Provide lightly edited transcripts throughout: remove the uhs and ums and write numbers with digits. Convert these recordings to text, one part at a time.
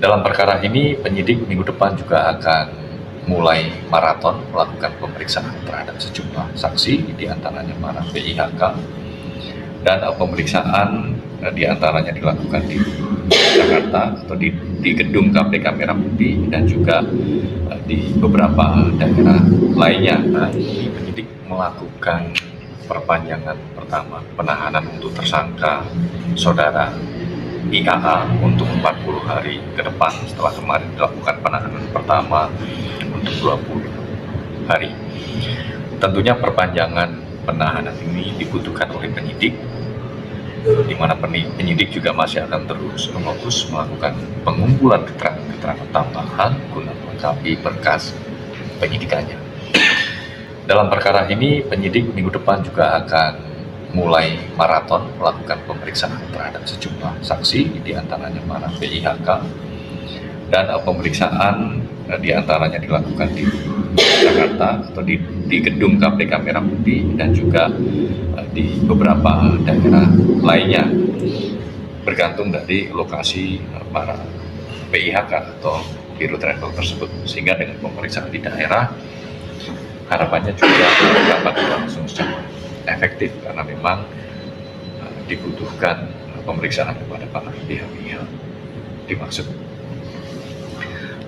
Dalam perkara ini, penyidik minggu depan juga akan mulai maraton melakukan pemeriksaan terhadap sejumlah saksi, diantaranya para PIHK, dan pemeriksaan diantaranya dilakukan di Jakarta atau di gedung KPK Merah Putih dan juga di beberapa daerah lainnya. Ini penyidik melakukan perpanjangan pertama penahanan untuk tersangka saudara IAA untuk 40 hari ke depan setelah kemarin dilakukan penahanan pertama untuk 20 hari. Tentunya perpanjangan penahanan ini dibutuhkan oleh penyidik, di mana penyidik juga masih akan terus fokus melakukan pengumpulan keterangan tambahan guna melengkapi berkas penyidikannya. Dalam perkara ini, penyidik minggu depan juga akan mulai maraton melakukan pemeriksaan terhadap sejumlah saksi, diantaranya para PIHK, dan pemeriksaan diantaranya dilakukan di Jakarta atau di gedung KPK Merah Putih dan juga di beberapa daerah lainnya, bergantung dari lokasi para PIHK atau biro travel tersebut. Sehingga dengan pemeriksaan di daerah, harapannya juga dapat berlangsung secara efektif karena memang dibutuhkan pemeriksaan kepada para pihak-pihak dimaksud.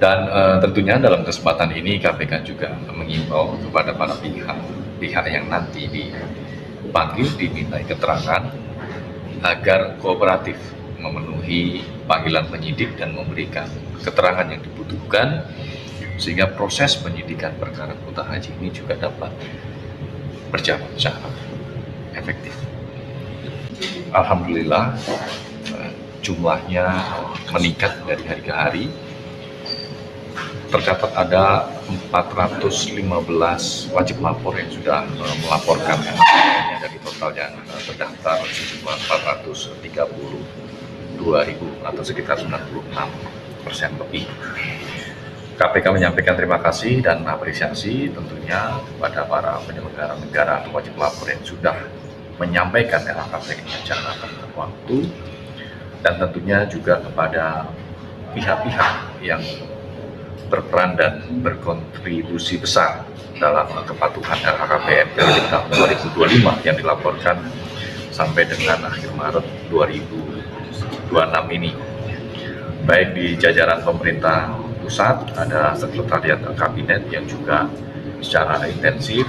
Dan tentunya dalam kesempatan ini KPK juga mengimbau kepada para pihak yang nanti dipanggil dimintai keterangan agar kooperatif memenuhi panggilan penyidik dan memberikan keterangan yang dibutuhkan sehingga proses penyidikan perkara kuota haji ini juga dapat berjalan secara efektif. Alhamdulillah jumlahnya meningkat dari hari ke hari. Tercatat ada 415 wajib lapor yang sudah melaporkan dari total yang terdaftar sejumlah 432.000 atau sekitar 96% lebih. KPK menyampaikan terima kasih dan apresiasi tentunya kepada para penyelenggara negara atau wajib lapor yang sudah menyampaikan LHKPN-nya secara tepat waktu, dan tentunya juga kepada pihak-pihak yang berperan dan berkontribusi besar dalam kepatuhan LHKPN dari tahun 2025 yang dilaporkan sampai dengan akhir Maret 2026 ini. Baik di jajaran pemerintah pusat, ada sekretariat kabinet yang juga secara intensif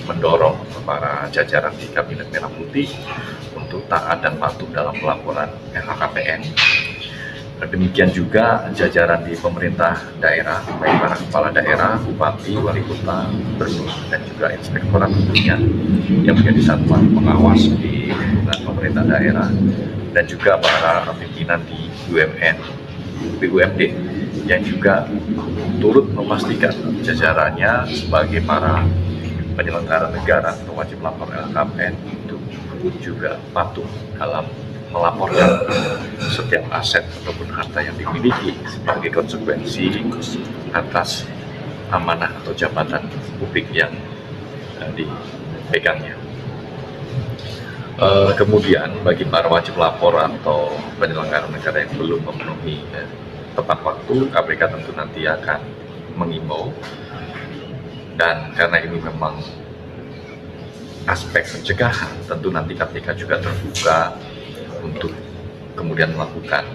mendorong para jajaran di Kabinet Merah Putih untuk taat dan patuh dalam pelaporan LHKPN. Demikian juga jajaran di pemerintah daerah, baik para kepala daerah, bupati, wali kota, gubernur, dan juga inspektorat tentunya yang menjadi satuan pengawas di lingkungan pemerintah daerah, dan juga para pimpinan di BUMN, BUMD yang juga turut memastikan jajarannya sebagai para penyelenggara negara atau wajib lapor LHKPN itu juga patuh dalam melaporkan setiap aset ataupun harta yang dimiliki sebagai konsekuensi atas amanah atau jabatan publik yang dipegangnya. Kemudian bagi para wajib lapor atau penyelenggara negara yang belum memenuhi tepat waktu, KPK tentu nanti akan mengimbau, dan karena ini memang aspek pencegahan, tentu nanti KPK juga terbuka untuk kemudian melakukan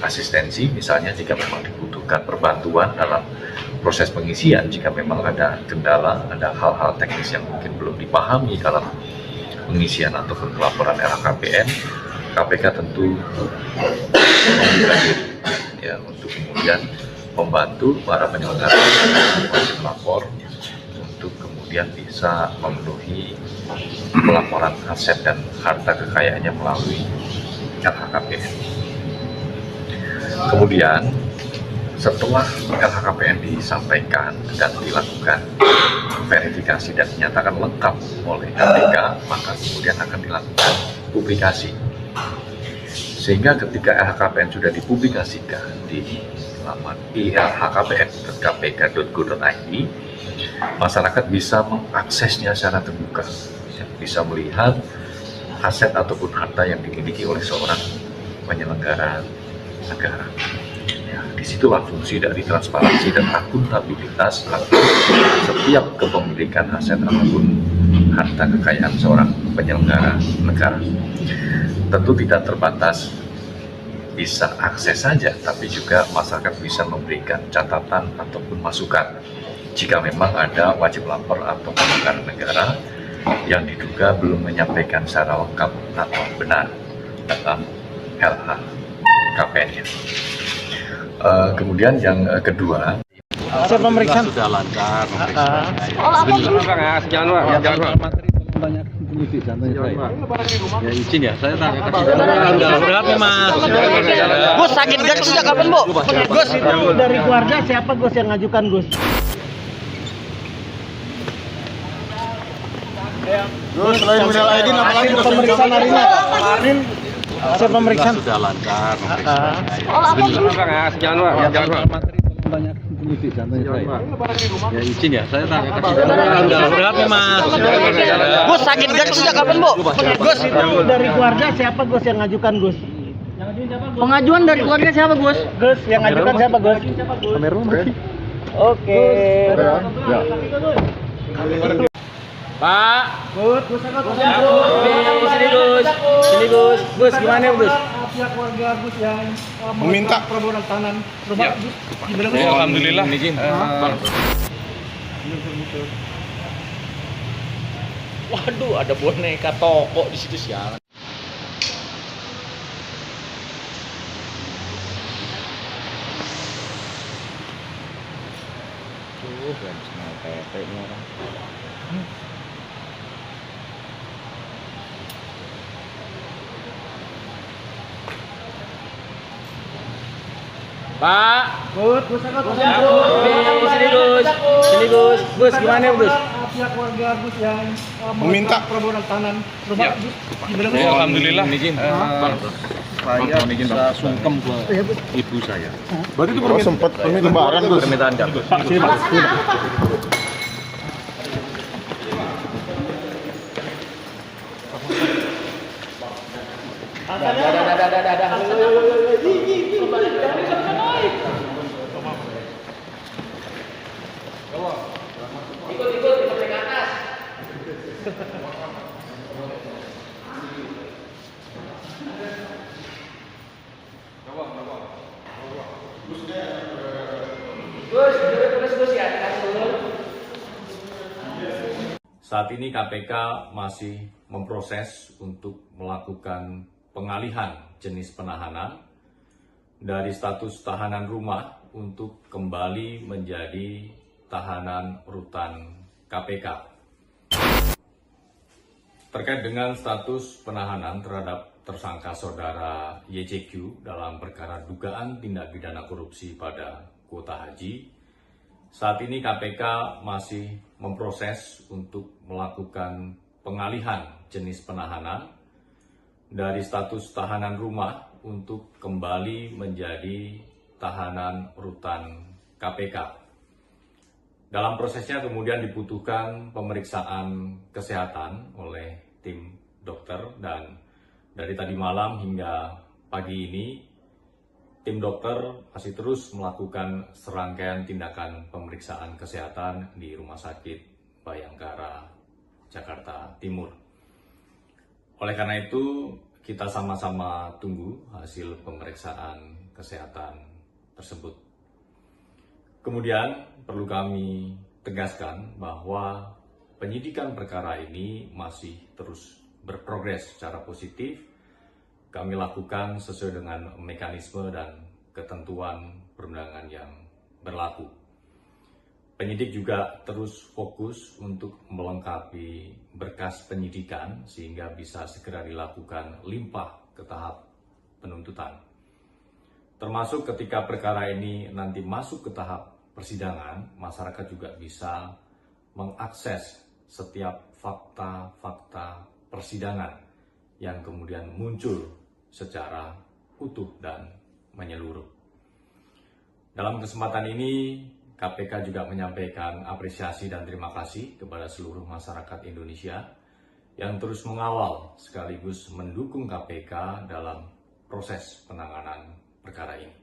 asistensi, misalnya jika memang dibutuhkan perbantuan dalam proses pengisian, jika memang ada kendala, ada hal-hal teknis yang mungkin belum dipahami dalam pengisian ataupun pelaporan LHKPN, KPK tentu membuka diri ya untuk kemudian membantu para penyelenggara wajib lapor untuk kemudian bisa memenuhi pelaporan aset dan harta kekayaannya melalui LHKPN. Kemudian setelah LHKPN disampaikan dan dilakukan verifikasi dan dinyatakan lengkap oleh KPK, maka kemudian akan dilakukan publikasi. Sehingga ketika LHKPN sudah dipublikasikan di laman ilhkpn.kpk.go.id, masyarakat bisa mengaksesnya secara terbuka, bisa melihat aset ataupun harta yang dimiliki oleh seorang penyelenggara negara. Disitulah fungsi dari transparansi dan akuntabilitas atas setiap kepemilikan aset apapun harta kekayaan seorang penyelenggara negara. Tentu tidak terbatas bisa akses saja, tapi juga masyarakat bisa memberikan catatan ataupun masukan jika memang ada wajib lapor atau penyelenggara negara yang diduga belum menyampaikan secara lengkap atau benar dalam LHKPN-nya. Kemudian yang kedua, pemeriksaan sudah lancar. banyak penyidik contohnya Ya izin ya, saya tanya berat nih mas. Gus sakit garis sejak kapan bu? Gus itu dari keluarga siapa Gus yang ngajukan Gus? Gus selain minal aidin apalagi pemeriksaan hari ini kemarin hasil pemeriksaan sudah lancar. banyak penyidik contohnya Ya izin ya, saya tanya berat nih mas. Gus sakit garis sejak kapan bu? Gus itu dari keluarga siapa Gus yang ngajukan Gus? Pengajuan dari keluarga siapa Gus? Gus yang ngajukan siapa Gus? Oke. Pak, Gus, sini Gus, Gus gimana Gus? Pihak keluarga Gus yang meminta permohonan tahanan. Ya. Alhamdulillah. Waduh, ada boneka toko di situ sialan. Tuh, kan semua PT ini orang. Pak, Gus, sini Gus gimana Gus? Pihak keluarga Gus yang meminta permohonan tahanan. Ya. Alhamdulillah. Saya bisa sungkem ke ibu saya. Berarti itu sempat permintaan Gus. Permintaan kan? saat ini KPK masih memproses untuk melakukan pengalihan jenis penahanan dari status tahanan rumah untuk kembali menjadi tahanan rutan KPK. Terkait dengan status penahanan terhadap tersangka saudara YCQ dalam perkara dugaan tindak pidana korupsi pada kuota haji, saat ini KPK masih memproses untuk melakukan pengalihan jenis penahanan dari status tahanan rumah untuk kembali menjadi tahanan rutan KPK. Dalam prosesnya kemudian dibutuhkan pemeriksaan kesehatan oleh tim dokter, dan dari tadi malam hingga pagi ini tim dokter masih terus melakukan serangkaian tindakan pemeriksaan kesehatan di Rumah Sakit Bayangkara, Jakarta Timur. Oleh karena itu, kita sama-sama tunggu hasil pemeriksaan kesehatan tersebut. Kemudian perlu kami tegaskan bahwa penyidikan perkara ini masih terus berprogres secara positif. Kami lakukan sesuai dengan mekanisme dan ketentuan perundangan yang berlaku. Penyidik juga terus fokus untuk melengkapi berkas penyidikan sehingga bisa segera dilakukan limpah ke tahap penuntutan. Termasuk ketika perkara ini nanti masuk ke tahap persidangan, masyarakat juga bisa mengakses setiap fakta-fakta persidangan yang kemudian muncul secara utuh dan menyeluruh. Dalam kesempatan ini, KPK juga menyampaikan apresiasi dan terima kasih kepada seluruh masyarakat Indonesia yang terus mengawal sekaligus mendukung KPK dalam proses penanganan perkara ini.